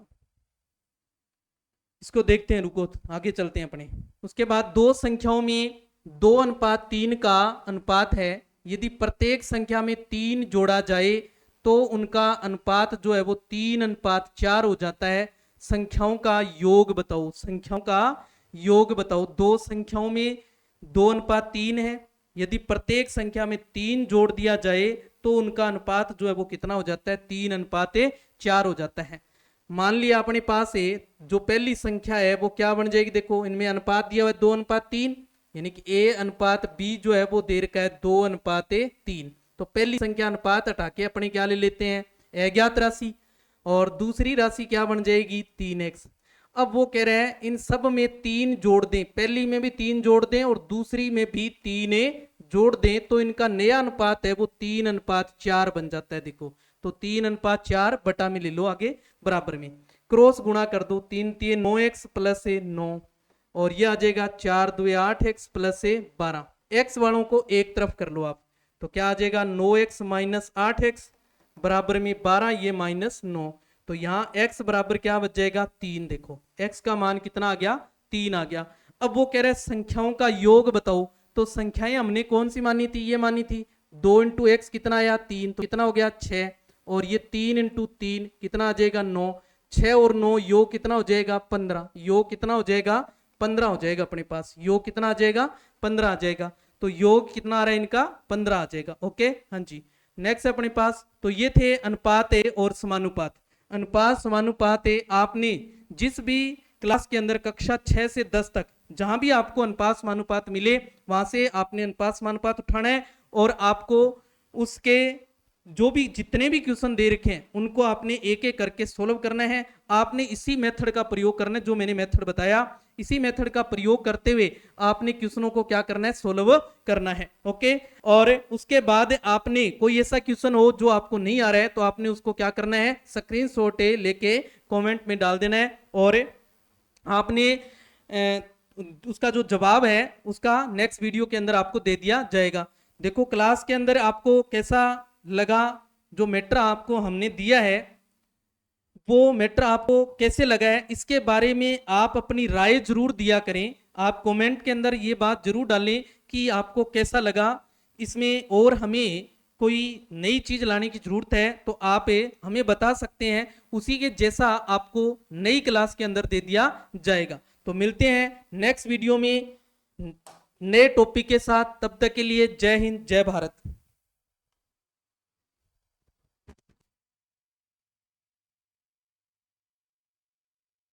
इसको देखते हैं, रुको आगे चलते हैं अपने। उसके बाद दो संख्याओं में 2:3 का अनुपात है। यदि प्रत्येक संख्या में 3 जोड़ा जाए तो उनका अनुपात जो है वो 3:4 हो जाता है। संख्याओं का योग बताओ, संख्याओं का योग बताओ। दो संख्याओं में 2:3 है, यदि प्रत्येक संख्या में 3 जोड़ दिया जाए तो उनका अनुपात जो है वो कितना हो जाता है, 3:4 हो जाता है। मान लिया अपने पास है जो पहली संख्या है वो क्या बन जाएगी, देखो इनमें अनुपात दिया हुआ है 2:3, यानी कि a अनुपात b जो है वो दे रखा है 2:3। तो पहली संख्या अनुपात हटा के अपने क्या ले लेते हैं अज्ञात राशि, और दूसरी राशि क्या बन जाएगी 3x। अब वो कह रहे हैं इन सब में 3 जोड़ दें, पहली में भी 3 जोड़ दें और दूसरी में भी 3 जोड़ दें, तो इनका नया अनुपात है वो 3:4 बन जाता है। देखो तो 3:4 बटा में ले लो आगे बराबर में, क्रॉस गुणा कर दो, 3 3 9x प्लस 9, और ये आ जाएगा 4 2 8x प्लस 12। x वालों को एक तरफ कर लो आप, तो क्या आ जाएगा 9x माइनस 8x बराबर में 12, ये माइनस 9। तो यहाँ x बराबर क्या बच जाएगा 3। देखो x का मान कितना आ गया 3 आ गया। अब वो कह रहे हैं संख्याओं का योग बताओ, तो संख्याएं हमने कौन सी मानी थी, ये मानी थी 2 इंटू एक्स कितना आया 3, तो कितना हो गया 6, और ये 3 इंटू 3 कितना आ जाएगा 9, 6 और 9 योग कितना हो जाएगा 15, योग कितना हो जाएगा 15 हो जाएगा अपने पास, योग कितना आ जाएगा 15 आ जाएगा। तो योग कितना आ रहा है इनका 15 आ जाएगा। ओके हाँ जी, नेक्स्ट है अपने पास, तो ये थे अनुपात है और समानुपात। अनुपात समानुपात है, आपने जिस भी क्लास के अंदर कक्षा 6 से 10 तक जहां भी आपको अनुपात समानुपात मिले वहां से आपने अनुपात समानुपात उठाना है, और आपको उसके जो भी जितने भी क्वेश्चन दे रखे हैं उनको आपने एक एक करके सोल्व करना है। आपने इसी मेथड का प्रयोग करना है, जो मैंने मेथड बताया इसी मेथड का प्रयोग करते हुए आपने क्वेश्चनों को क्या करना है सोल्व करना है। ओके, और उसके बाद आपने कोई ऐसा क्वेश्चन हो जो आपको नहीं आ रहा है तो आपने उसको क्या करना है स्क्रीनशॉट लेके कमेंट में डाल देना है, और आपने उसका जो जवाब है उसका नेक्स्ट वीडियो के अंदर आपको दे दिया जाएगा। देखो क्लास के अंदर आपको कैसा लगा, जो मैटर आपको हमने दिया है वो मैटर आपको कैसे लगा है, इसके बारे में आप अपनी राय जरूर दिया करें। आप कमेंट के अंदर ये बात जरूर डालें कि आपको कैसा लगा इसमें, और हमें कोई नई चीज लाने की जरूरत है तो आप हमें बता सकते हैं, उसी के जैसा आपको नई क्लास के अंदर दे दिया जाएगा। तो मिलते हैं नेक्स्ट वीडियो में नए टॉपिक के साथ, तब तक के लिए जय हिंद जय भारत।